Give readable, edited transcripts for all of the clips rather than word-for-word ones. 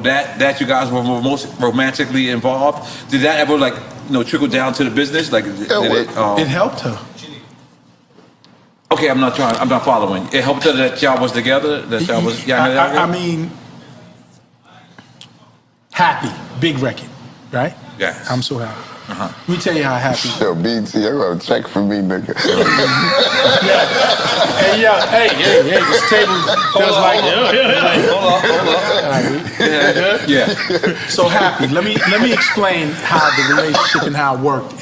that you guys were most romantically involved, did that ever like trickle down to the business? Like it helped her. Okay, I'm not following. It helped her that y'all was together. That y'all was. I mean, happy, big record, right? Yes. I'm so happy. Let me tell you how happy. Yo, BT, I got a check for me, nigga. Hey, this table feels like. Hold on. Yeah. So happy. Let me explain how the relationship and how it worked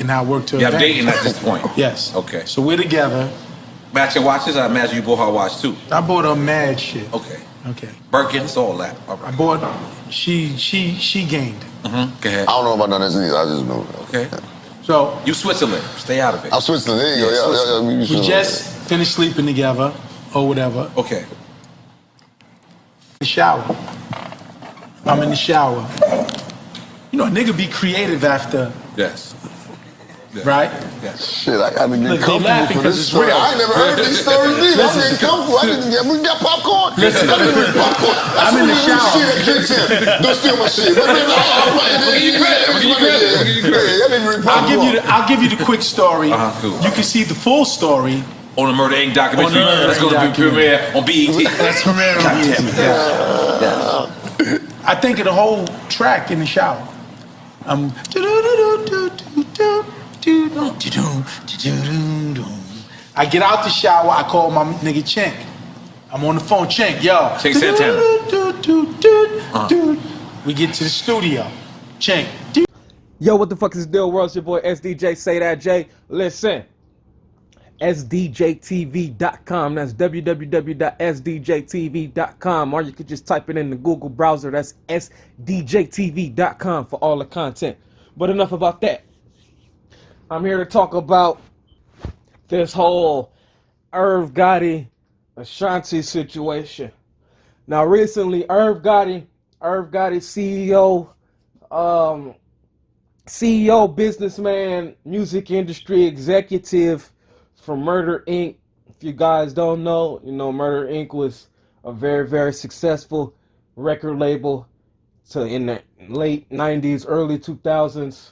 to. You're dating at this point. Yes. Okay. So we're together. Matching watches. I imagine you bought her watch too. I bought her mad shit. Okay. Birkins, all that. All right. I bought. She gained. Go ahead. I don't know about none of this. I just know. Okay. So you Switzerland. Stay out of it. I'm Switzerland. There you go. We just finished sleeping together or whatever. Okay. The shower. I'm in the shower. A nigga be creative after. Yes. Right? Yes. Shit, I gotta get comfortable for this it's story. real. I ain't never heard these stories either. I'm getting comfortable. We got popcorn. Listen. I didn't read popcorn. I'm in the shower. Don't steal my shit. I'll give you credit. I'll give you the quick story. Cool. You can see the full story on the Murder Inc. documentary. That's going to be premiere on BET. That's premiere on BET. Yes. I think of the whole track in the shower. I get out the shower, I call my nigga Chink. I'm on the phone, Chink, yo. Chink Santana. We get to the studio. Chink. Yo, what the fuck is the deal, world? It's your boy SDJ, Say Dat Jay. Listen, SDJTV.com. That's www.sdjtv.com. Or you could just type it in the Google browser. That's SDJTV.com for all the content. But enough about that. I'm here to talk about this whole IRV Gotti Ashanti situation. Now, recently, IRV Gotti CEO, businessman, music industry executive from Murder Inc. If you guys don't know, Murder Inc. was a very, very successful record label in the late 90s, early 2000s.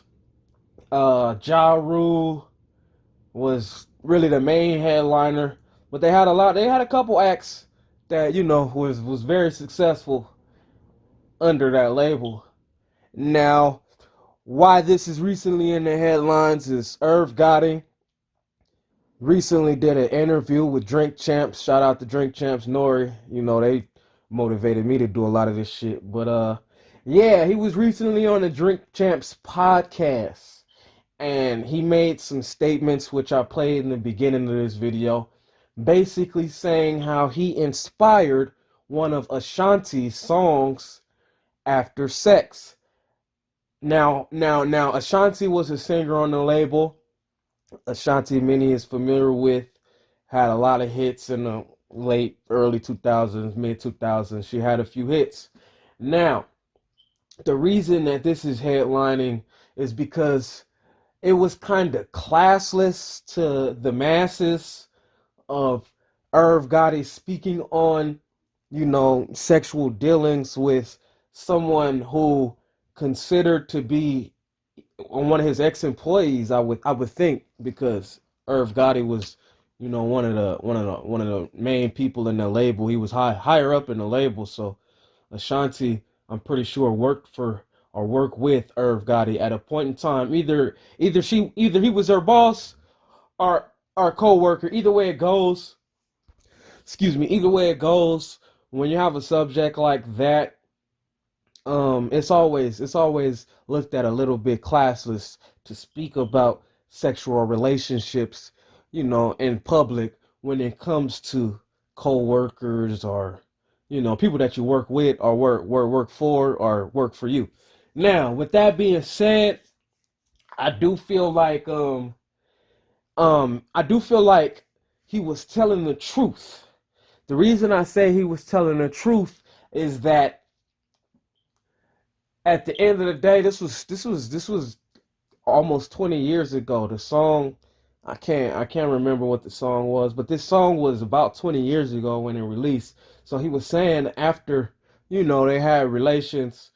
Ja Rule was really the main headliner, but they had a couple acts that, was very successful under that label. Now, why this is recently in the headlines is IRV Gotti recently did an interview with Drink Champs. Shout out to Drink Champs, Nori. They motivated me to do a lot of this shit. But yeah, he was recently on the Drink Champs podcast. And he made some statements, which I played in the beginning of this video, basically saying how he inspired one of Ashanti's songs, After Sex. Now, Ashanti was a singer on the label. Ashanti, many is familiar with, had a lot of hits in the early 2000s, mid 2000s. She had a few hits. Now, the reason that this is headlining is because it was kind of classless to the masses of IRV Gotti speaking on, sexual dealings with someone who considered to be one of his ex-employees. I would think, because IRV Gotti was, one of the main people in the label. He was higher up in the label. So Ashanti, I'm pretty sure, work with IRV Gotti at a point in time. Either he was her boss or co-worker. Either way it goes. Either way it goes, when you have a subject like that, it's always looked at a little bit classless to speak about sexual relationships, in public when it comes to co-workers or, people that you work with or work for or work for you. Now, with that being said, I do feel like he was telling the truth. The reason I say he was telling the truth is that at the end of the day, this was almost 20 years ago. The song, I can't remember what the song was, but this song was about 20 years ago when it released. So he was saying after, they had relations,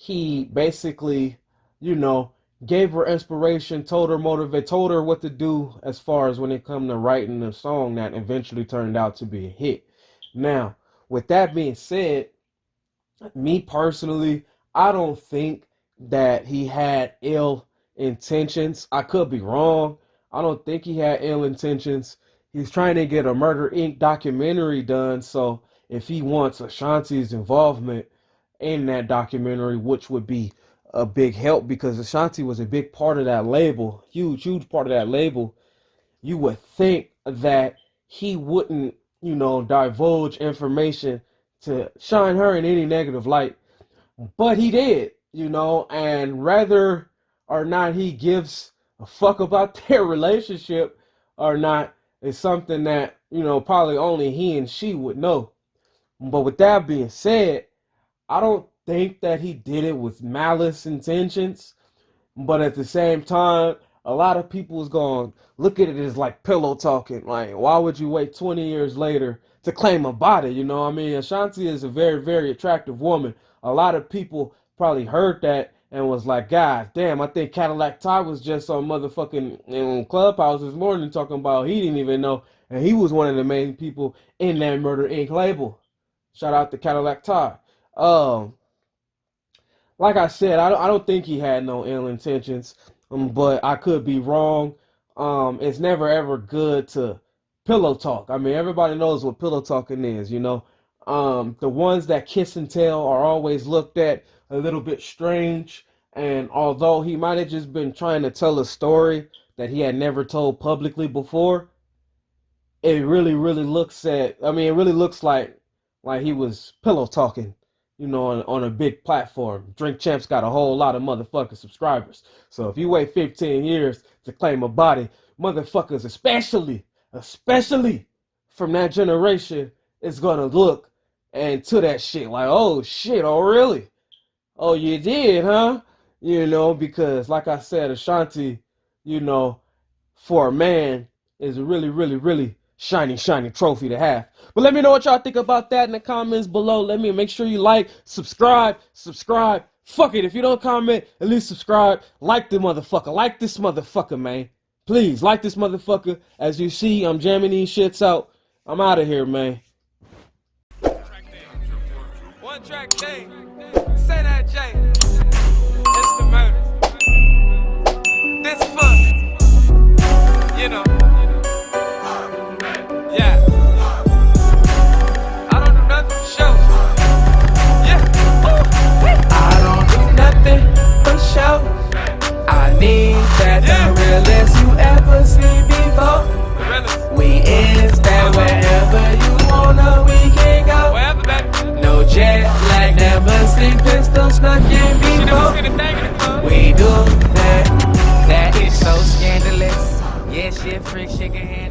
he basically, you know, gave her inspiration, told her what to do as far as when it come to writing a song that eventually turned out to be a hit. Now, with that being said, me personally, I don't think that he had ill intentions. I could be wrong. I don't think he had ill intentions. He's trying to get a Murder Inc. documentary done, so if he wants Ashanti's involvement in that documentary, which would be a big help because Ashanti was a big part of that label, huge part of that label, you would think that he wouldn't, you know, divulge information to shine her in any negative light. But he did, you know, and whether or not he gives a fuck about their relationship or not is something that, you know, probably only he and she would know. But with that being said, I don't think that he did it with malice intentions. But at the same time, a lot of people is going to look at it as like pillow talking. Like, why would you wait 20 years later to claim a body? You know what I mean? Ashanti is a very, very attractive woman. A lot of people probably heard that and was like, God damn, I think Cadillac Ty was just on motherfucking in Clubhouse this morning talking about he didn't even know. And he was one of the main people in that Murder Inc. label. Shout out to Cadillac Ty. Like I said, I don't think he had no ill intentions, but I could be wrong. It's never ever good to pillow talk. I mean, everybody knows what pillow talking is, you know. The ones that kiss and tell are always looked at a little bit strange. And although he might have just been trying to tell a story that he had never told publicly before, it really looks like he was pillow talking, you know, on a big platform. Drink Champs got a whole lot of motherfucking subscribers. So if you wait 15 years to claim a body, motherfuckers, especially from that generation, is gonna look and to that shit like, oh shit, oh really? Oh, you did, huh? You know, because like I said, Ashanti, you know, for a man is a really shiny trophy to have. But let me know what y'all think about that in the comments below. Let me make sure you like, subscribe. Fuck it, if you don't comment, at least subscribe. Like the motherfucker. Like this motherfucker, man. Please, like this motherfucker. As you see, I'm jamming these shits out. I'm out of here, man. One track Jay. Say That Jay. It's the murder. This fuck. You know. Yeah. I don't do nothing for show. Yeah. I don't do nothing for show. I need that the realest you ever seen before. We is that wherever you wanna, we can go. Wherever, baby. No jet lag, never seen pistol snuck in before. We do that. That is so scandalous. Yeah, shit, freak, shake a hand.